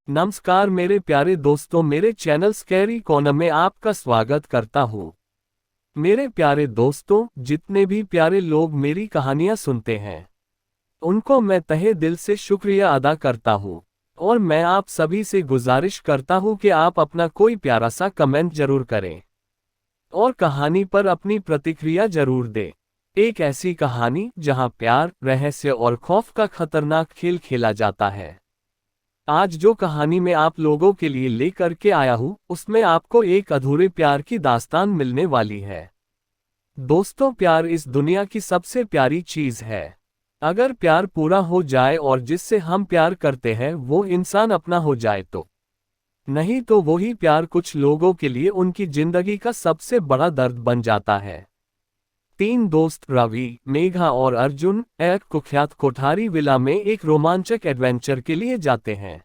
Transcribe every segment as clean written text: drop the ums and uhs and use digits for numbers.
नमस्कार मेरे प्यारे दोस्तों, मेरे चैनल स्कैरी कॉर्नर में आपका स्वागत करता हूँ। मेरे प्यारे दोस्तों, जितने भी प्यारे लोग मेरी कहानियाँ सुनते हैं उनको मैं तहे दिल से शुक्रिया अदा करता हूँ। और मैं आप सभी से गुजारिश करता हूँ कि आप अपना कोई प्यारा सा कमेंट जरूर करें और कहानी पर अपनी प्रतिक्रिया जरूर दें। एक ऐसी कहानी जहाँ प्यार, रहस्य और खौफ का खतरनाक खेल खेला जाता है। आज जो कहानी मैं आप लोगों के लिए लेकर के आया हूँ उसमें आपको एक अधूरे प्यार की दास्तान मिलने वाली है। दोस्तों, प्यार इस दुनिया की सबसे प्यारी चीज है। अगर प्यार पूरा हो जाए और जिससे हम प्यार करते हैं वो इंसान अपना हो जाए तो। नहीं तो वही प्यार कुछ लोगों के लिए उनकी जिंदगी का सबसे बड़ा दर्द बन जाता है। तीन दोस्त रवि, मेघा और अर्जुन एक कुख्यात कोठारी विला में एक रोमांचक एडवेंचर के लिए जाते हैं।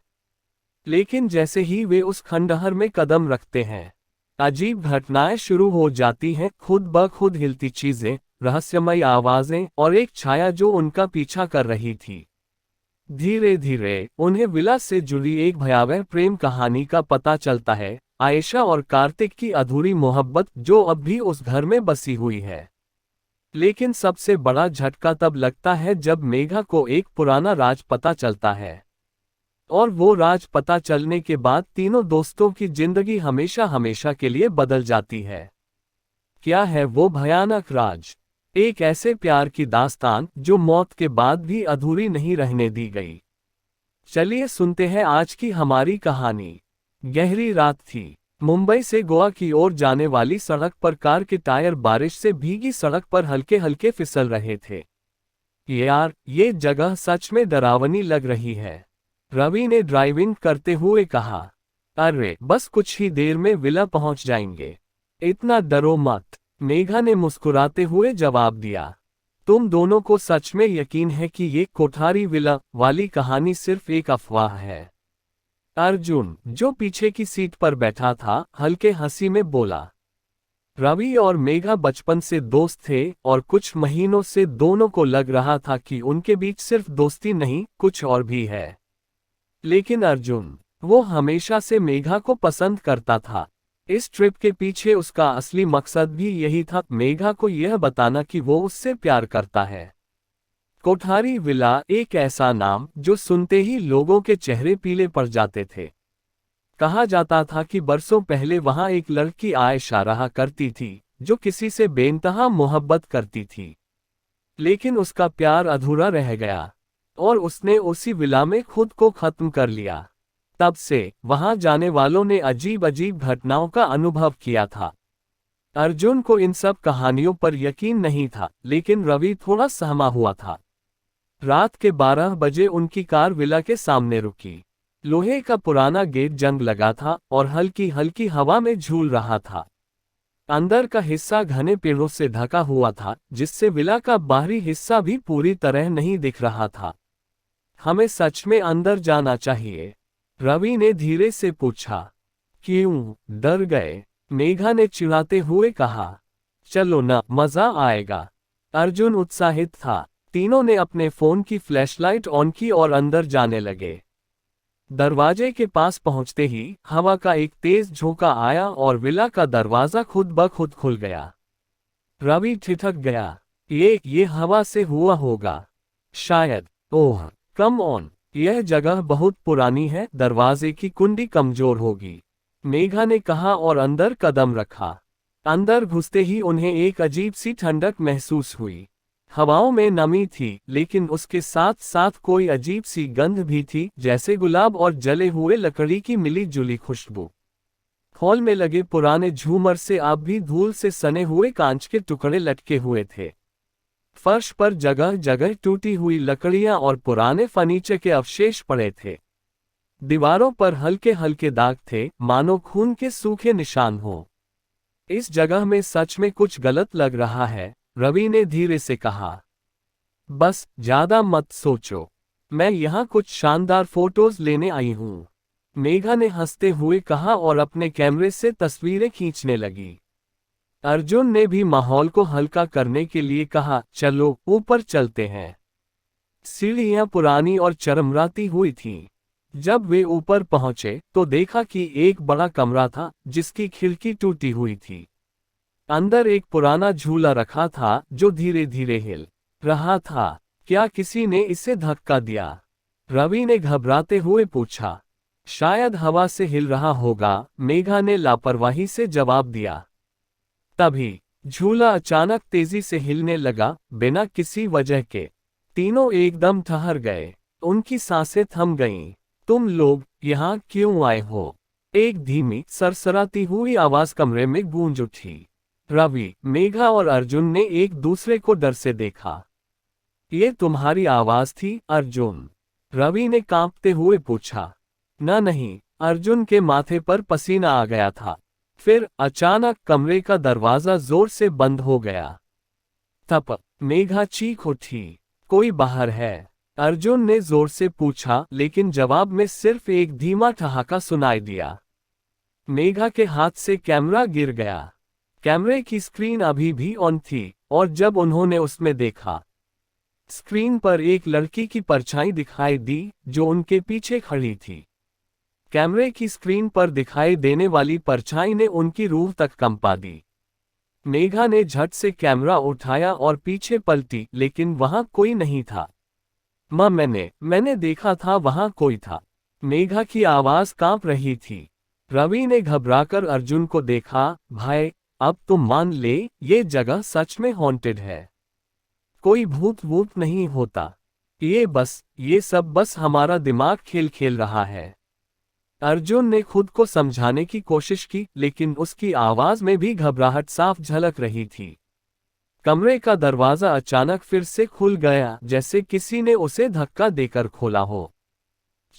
लेकिन जैसे ही वे उस खंडहर में कदम रखते हैं, अजीब घटनाएं शुरू हो जाती हैं। खुद ब खुद हिलती चीजें, रहस्यमयी आवाजें और एक छाया जो उनका पीछा कर रही थी। धीरे धीरे उन्हें विला से जुड़ी एक भयावह प्रेम कहानी का पता चलता है, आयशा और कार्तिक की अधूरी मोहब्बत जो अब भी उस घर में बसी हुई है। लेकिन सबसे बड़ा झटका तब लगता है जब मेघा को एक पुराना राज पता चलता है। और वो राज पता चलने के बाद तीनों दोस्तों की जिंदगी हमेशा हमेशा के लिए बदल जाती है। क्या है वो भयानक राज? एक ऐसे प्यार की दास्तान जो मौत के बाद भी अधूरी नहीं रहने दी गई। चलिए सुनते हैं आज की हमारी कहानी। गहरी रात थी। मुंबई से गोवा की ओर जाने वाली सड़क पर कार के टायर बारिश से भीगी सड़क पर हल्के हल्के फिसल रहे थे। यार, ये जगह सच में डरावनी लग रही है, रवि ने ड्राइविंग करते हुए कहा। अरे बस कुछ ही देर में विला पहुंच जाएंगे, इतना डरो मत, मेघा ने मुस्कुराते हुए जवाब दिया। तुम दोनों को सच में यकीन है कि ये कोठारी विला वाली कहानी सिर्फ एक अफवाह है? अर्जुन, जो पीछे की सीट पर बैठा था, हल्के हंसी में बोला। रवि और मेघा बचपन से दोस्त थे और कुछ महीनों से दोनों को लग रहा था कि उनके बीच सिर्फ दोस्ती नहीं, कुछ और भी है। लेकिन अर्जुन, वो हमेशा से मेघा को पसंद करता था। इस ट्रिप के पीछे उसका असली मकसद भी यही था, मेघा को यह बताना कि वो उससे प्यार करता है। कोठारी विला, एक ऐसा नाम जो सुनते ही लोगों के चेहरे पीले पड़ जाते थे। कहा जाता था कि बरसों पहले वहां एक लड़की आयशा रहा करती थी जो किसी से बेइंतहा मोहब्बत करती थी। लेकिन उसका प्यार अधूरा रह गया और उसने उसी विला में खुद को खत्म कर लिया। तब से वहां जाने वालों ने अजीब अजीब घटनाओं का अनुभव किया था। अर्जुन को इन सब कहानियों पर यकीन नहीं था, लेकिन रवि थोड़ा सहमा हुआ था। रात के 12 बजे उनकी कार विला के सामने रुकी। लोहे का पुराना गेट जंग लगा था और हल्की हल्की हवा में झूल रहा था। अंदर का हिस्सा घने पेड़ों से ढका हुआ था, जिससे विला का बाहरी हिस्सा भी पूरी तरह नहीं दिख रहा था। हमें सच में अंदर जाना चाहिए? रवि ने धीरे से पूछा। क्यों, डर गए? मेघा ने चिढ़ाते हुए कहा। चलो ना, मजा आएगा। अर्जुन उत्साहित था। तीनों ने अपने फोन की फ्लैशलाइट ऑन की और अंदर जाने लगे। दरवाजे के पास पहुंचते ही हवा का एक तेज झोंका आया और विला का दरवाजा खुद ब खुद खुल गया। रवि ठिठक गया। ये हवा से हुआ होगा शायद। ओह कम ऑन, यह जगह बहुत पुरानी है, दरवाजे की कुंडी कमजोर होगी, मेघा ने कहा और अंदर कदम रखा। अंदर घुसते ही उन्हें एक अजीब सी ठंडक महसूस हुई। हवाओं में नमी थी, लेकिन उसके साथ साथ कोई अजीब सी गंध भी थी, जैसे गुलाब और जले हुए लकड़ी की मिली जुली खुशबू। हॉल में लगे पुराने झूमर से अब भी धूल से सने हुए कांच के टुकड़े लटके हुए थे। फर्श पर जगह जगह टूटी हुई लकड़ियां और पुराने फर्नीचर के अवशेष पड़े थे। दीवारों पर हल्के हल्के दाग थे, मानो खून के सूखे निशान हो। इस जगह में सच में कुछ गलत लग रहा है, रवि ने धीरे से कहा। बस ज्यादा मत सोचो, मैं यहाँ कुछ शानदार फोटोज लेने आई हूँ, मेघा ने हंसते हुए कहा और अपने कैमरे से तस्वीरें खींचने लगी। अर्जुन ने भी माहौल को हल्का करने के लिए कहा, चलो ऊपर चलते हैं। सीढ़ियां पुरानी और चरमराती हुई थीं, जब वे ऊपर पहुंचे तो देखा कि एक बड़ा कमरा था जिसकी खिड़की टूटी हुई थी। अंदर एक पुराना झूला रखा था जो धीरे धीरे हिल रहा था। क्या किसी ने इसे धक्का दिया? रवि ने घबराते हुए पूछा। शायद हवा से हिल रहा होगा, मेघा ने लापरवाही से जवाब दिया। तभी झूला अचानक तेजी से हिलने लगा, बिना किसी वजह के। तीनों एकदम ठहर गए, उनकी सांसें थम गईं। तुम लोग यहाँ क्यों आए हो? एक धीमी सरसराती हुई आवाज कमरे में गूंज उठी। रवि, मेघा और अर्जुन ने एक दूसरे को डर से देखा। ये तुम्हारी आवाज थी, अर्जुन? रवि ने कांपते हुए पूछा। नहीं, अर्जुन के माथे पर पसीना आ गया था। फिर अचानक कमरे का दरवाजा जोर से बंद हो गया। तब मेघा चीख उठी। कोई बाहर है? अर्जुन ने जोर से पूछा, लेकिन जवाब में सिर्फ एक धीमा ठहाका सुनाई दिया। मेघा के हाथ से कैमरा गिर गया। कैमरे की स्क्रीन अभी भी ऑन थी, और जब उन्होंने उसमें देखा, स्क्रीन पर एक लड़की की परछाई दिखाई दी जो उनके पीछे खड़ी थी। कैमरे की स्क्रीन पर दिखाई देने वाली परछाई ने उनकी रूह तक कंपा दी। मेघा ने झट से कैमरा उठाया और पीछे पलटी, लेकिन वहां कोई नहीं था। मां, मैंने देखा था, वहां कोई था। मेघा की आवाज कांप रही थी। रवि ने घबराकर अर्जुन को देखा। भाई, अब तुम मान ले, ये जगह सच में हॉन्टेड है। कोई भूत वूत नहीं होता। ये सब बस हमारा दिमाग खेल खेल रहा है। अर्जुन ने खुद को समझाने की कोशिश की, लेकिन उसकी आवाज में भी घबराहट साफ झलक रही थी। कमरे का दरवाजा अचानक फिर से खुल गया, जैसे किसी ने उसे धक्का देकर खोला हो।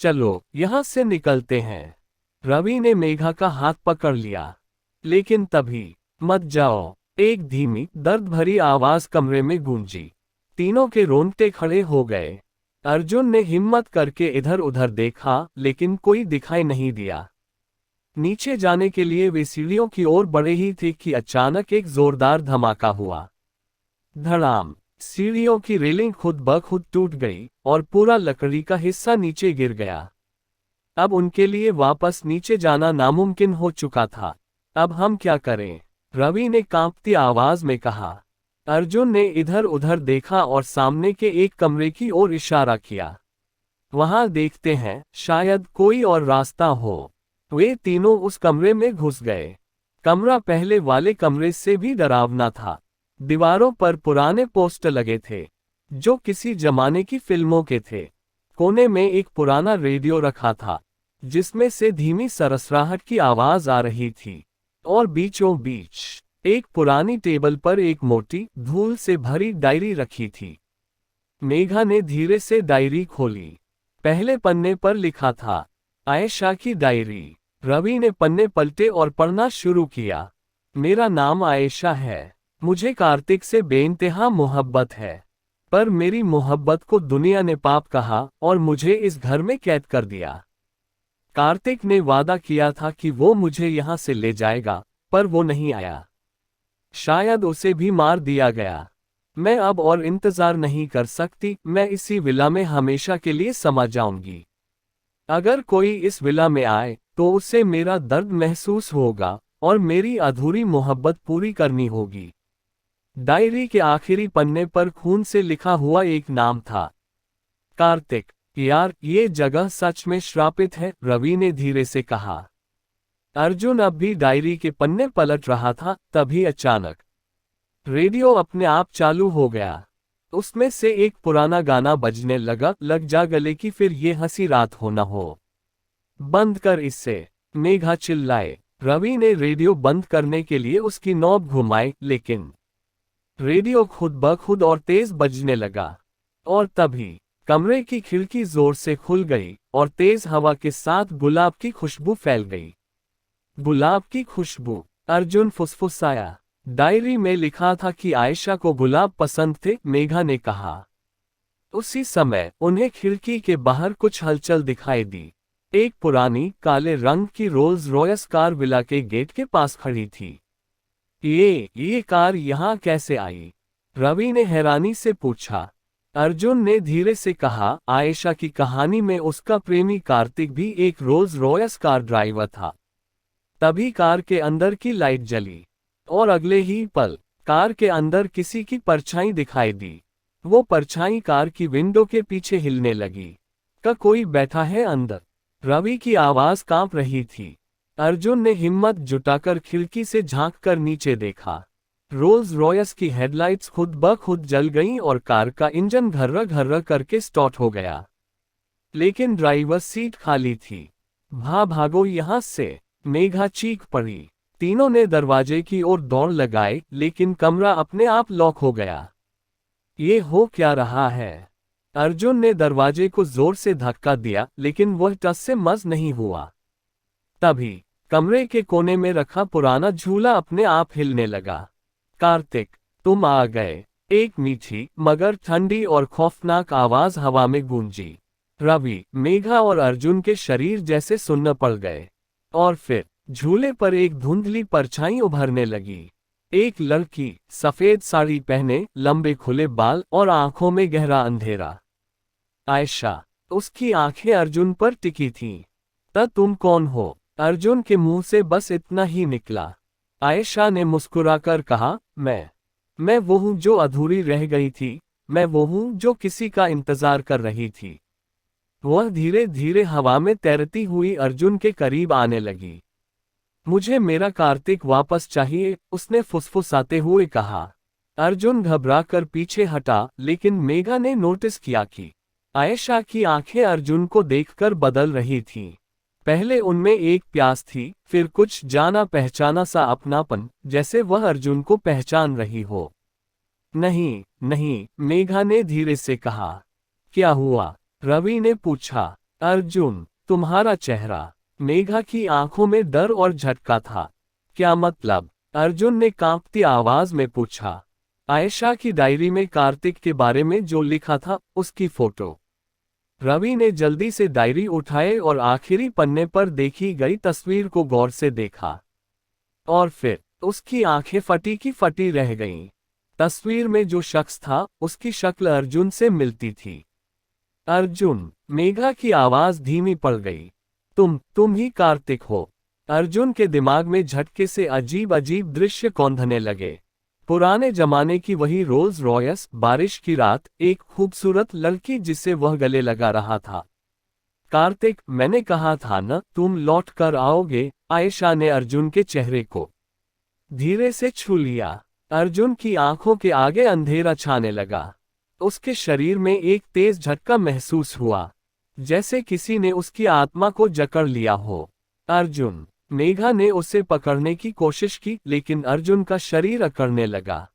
चलो, यहां से निकलते हैं। रवि ने मेघा का हाथ पकड़ लिया। लेकिन तभी, मत जाओ, एक धीमी दर्द भरी आवाज कमरे में गूंजी। तीनों के रोंगटे खड़े हो गए। अर्जुन ने हिम्मत करके इधर उधर देखा, लेकिन कोई दिखाई नहीं दिया। नीचे जाने के लिए वे सीढ़ियों की ओर बढ़े ही थे कि अचानक एक जोरदार धमाका हुआ। धड़ाम! सीढ़ियों की रेलिंग खुद ब खुद टूट गई और पूरा लकड़ी का हिस्सा नीचे गिर गया। अब उनके लिए वापस नीचे जाना नामुमकिन हो चुका था। अब हम क्या करें? रवि ने कांपती आवाज में कहा। अर्जुन ने इधर उधर देखा और सामने के एक कमरे की ओर इशारा किया। वहां देखते हैं, शायद कोई और रास्ता हो। वे तीनों उस कमरे में घुस गए। कमरा पहले वाले कमरे से भी डरावना था। दीवारों पर पुराने पोस्टर लगे थे, जो किसी जमाने की फिल्मों के थे। कोने में एक पुराना रेडियो रखा था, जिसमें से धीमी सरसराहट की आवाज आ रही थी। और बीचों बीच एक पुरानी टेबल पर एक मोटी, धूल से भरी डायरी रखी थी। मेघा ने धीरे से डायरी खोली। पहले पन्ने पर लिखा था, आयशा की डायरी। रवि ने पन्ने पलटे और पढ़ना शुरू किया। मेरा नाम आयशा है। मुझे कार्तिक से बेइंतहा मोहब्बत है, पर मेरी मोहब्बत को दुनिया ने पाप कहा और मुझे इस घर में कैद कर दिया। कार्तिक ने वादा किया था कि वो मुझे यहाँ से ले जाएगा, पर वो नहीं आया। शायद उसे भी मार दिया गया। मैं अब और इंतजार नहीं कर सकती। मैं इसी विला में हमेशा के लिए समा जाऊंगी। अगर कोई इस विला में आए तो उसे मेरा दर्द महसूस होगा और मेरी अधूरी मोहब्बत पूरी करनी होगी। डायरी के आखिरी पन्ने पर खून से लिखा हुआ एक नाम था, कार्तिक। यार, ये जगह सच में श्रापित है, रवि ने धीरे से कहा। अर्जुन अब भी डायरी के पन्ने पलट रहा था, तभी अचानक रेडियो अपने आप चालू हो गया। उसमें से एक पुराना गाना बजने लगा, लग जा गले की फिर ये हंसी रात हो न हो। बंद कर इसे, मेघा चिल्लाए। रवि ने रेडियो बंद करने के लिए उसकी नॉब घुमाई, लेकिन रेडियो खुद ब खुद और तेज बजने लगा। और तभी कमरे की खिड़की जोर से खुल गई और तेज हवा के साथ गुलाब की खुशबू फैल गई। गुलाब की खुशबू, अर्जुन फुसफुसाया। डायरी में लिखा था कि आयशा को गुलाब पसंद थे, मेघा ने कहा। उसी समय उन्हें खिड़की के बाहर कुछ हलचल दिखाई दी। एक पुरानी काले रंग की रोल्स रॉयस कार विला के गेट के पास खड़ी थी। ये कार यहाँ कैसे आई? रवि ने हैरानी से पूछा। अर्जुन ने धीरे से कहा, आयशा की कहानी में उसका प्रेमी कार्तिक भी एक रोल्स रॉयस कार ड्राइवर था। तभी कार के अंदर की लाइट जली और अगले ही पल कार के अंदर किसी की परछाई दिखाई दी। वो परछाई कार की विंडो के पीछे हिलने लगी। का कोई बैठा है अंदर? रवि की आवाज कांप रही थी। अर्जुन ने हिम्मत जुटाकर खिड़की से झांककर नीचे देखा। रोल्स रॉयस की हेडलाइट्स खुद ब खुद जल गईं और कार का इंजन घर्र घर्र करके स्टार्ट हो गया। लेकिन ड्राइवर सीट खाली थी। भागो यहां से, मेघा चीख पड़ी। तीनों ने दरवाजे की ओर दौड़ लगाई, लेकिन कमरा अपने आप लॉक हो गया। ये हो क्या रहा है? अर्जुन ने दरवाजे को जोर से धक्का दिया, लेकिन वह टस से मस नहीं हुआ। तभी कमरे के कोने में रखा पुराना झूला अपने आप हिलने लगा। कार्तिक, तुम आ गए, एक मीठी मगर ठंडी और खौफनाक आवाज हवा में गूंजी। रवि, मेघा और अर्जुन के शरीर जैसे सुन्न पड़ गए। और फिर झूले पर एक धुंधली परछाई उभरने लगी। एक लड़की, सफेद साड़ी पहने, लंबे खुले बाल और आंखों में गहरा अंधेरा। आयशा। उसकी आंखें अर्जुन पर टिकी थीं। तुम कौन हो? अर्जुन के मुंह से बस इतना ही निकला। आयशा ने मुस्कुराकर कहा, मैं वो हूं जो अधूरी रह गई थी, मैं वो हूं जो किसी का इंतजार कर रही थी। वह धीरे धीरे हवा में तैरती हुई अर्जुन के करीब आने लगी। मुझे मेरा कार्तिक वापस चाहिए, उसने फुसफुसाते हुए कहा। अर्जुन घबराकर पीछे हटा, लेकिन मेघा ने नोटिस किया कि आयशा की आंखें अर्जुन को देखकर बदल रही थीं। पहले उनमें एक प्यास थी, फिर कुछ जाना पहचाना सा अपनापन, जैसे वह अर्जुन को पहचान रही हो। नहीं नहीं, मेघा ने धीरे से कहा। क्या हुआ? रवि ने पूछा। अर्जुन, तुम्हारा चेहरा। मेघा की आंखों में डर और झटका था। क्या मतलब? अर्जुन ने कांपती आवाज में पूछा। आयशा की डायरी में कार्तिक के बारे में जो लिखा था, उसकी फोटो। रवि ने जल्दी से डायरी उठाए और आखिरी पन्ने पर देखी गई तस्वीर को गौर से देखा। और फिर उसकी आंखें फटी की फटी रह गईं। तस्वीर में जो शख्स था, उसकी शक्ल अर्जुन से मिलती थी। अर्जुन, मेघा की आवाज धीमी पड़ गई। तुम ही कार्तिक हो। अर्जुन के दिमाग में झटके से अजीब अजीब दृश्य कौंधने लगे। पुराने जमाने की वही रोल्स रॉयस, बारिश की रात, एक खूबसूरत लड़की जिसे वह गले लगा रहा था। कार्तिक, मैंने कहा था न, तुम लौट कर आओगे। आयशा ने अर्जुन के चेहरे को धीरे से छू लिया। अर्जुन की आंखों के आगे अंधेरा छाने लगा। उसके शरीर में एक तेज झटका महसूस हुआ, जैसे किसी ने उसकी आत्मा को जकड़ लिया हो। अर्जुन। मेघा ने उसे पकड़ने की कोशिश की, लेकिन अर्जुन का शरीर अकड़ने लगा।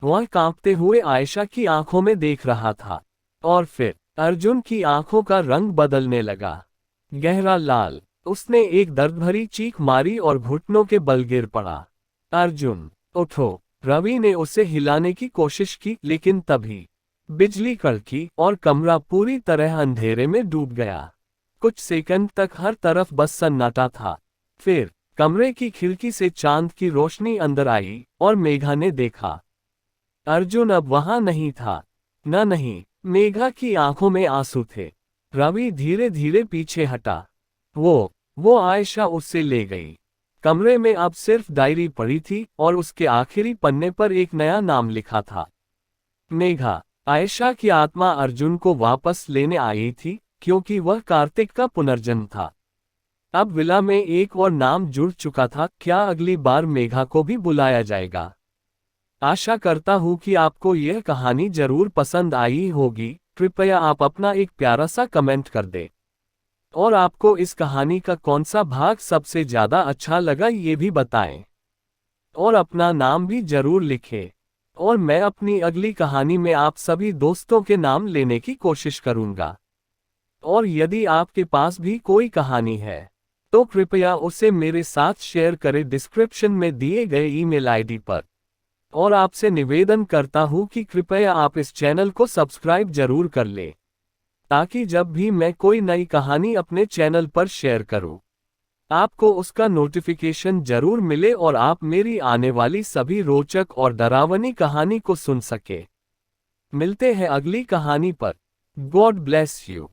वह कांपते हुए आयशा की आंखों में देख रहा था। और फिर अर्जुन की आंखों का रंग बदलने लगा, गहरा लाल। उसने एक दर्द भरी चीख मारी और घुटनों के बल गिर पड़ा। अर्जुन, उठो। रवि ने उसे हिलाने की कोशिश की, लेकिन तभी बिजली कड़की और कमरा पूरी तरह अंधेरे में डूब गया। कुछ सेकंड तक हर तरफ बस सन्नाटा था। फिर कमरे की खिड़की से चांद की रोशनी अंदर आई और मेघा ने देखा। अर्जुन अब वहां नहीं था। नहीं, मेघा की आंखों में आंसू थे। रवि धीरे धीरे पीछे हटा। वो आयशा उससे ले गई। कमरे में अब सिर्फ डायरी पड़ी थी और उसके आखिरी पन्ने पर एक नया नाम लिखा था, मेघा। आयशा की आत्मा अर्जुन को वापस लेने आई थी, क्योंकि वह कार्तिक का पुनर्जन्म था। अब विला में एक और नाम जुड़ चुका था। क्या अगली बार मेघा को भी बुलाया जाएगा? आशा करता हूँ कि आपको यह कहानी जरूर पसंद आई होगी। कृपया आप अपना एक प्यारा सा कमेंट कर दें। और आपको इस कहानी का कौन सा भाग सबसे ज्यादा अच्छा लगा ये भी बताएं। और अपना नाम भी जरूर लिखें। और मैं अपनी अगली कहानी में आप सभी दोस्तों के नाम लेने की कोशिश करूंगा। और यदि आपके पास भी कोई कहानी है, तो कृपया उसे मेरे साथ शेयर करें डिस्क्रिप्शन में दिए गए ईमेल आईडी पर। और आपसे निवेदन करता हूं कि कृपया आप इस चैनल को सब्सक्राइब जरूर कर लें, ताकि जब भी मैं कोई नई कहानी अपने चैनल पर शेयर करूं, आपको उसका नोटिफिकेशन जरूर मिले और आप मेरी आने वाली सभी रोचक और डरावनी कहानी को सुन सके। मिलते हैं अगली कहानी पर। God bless you.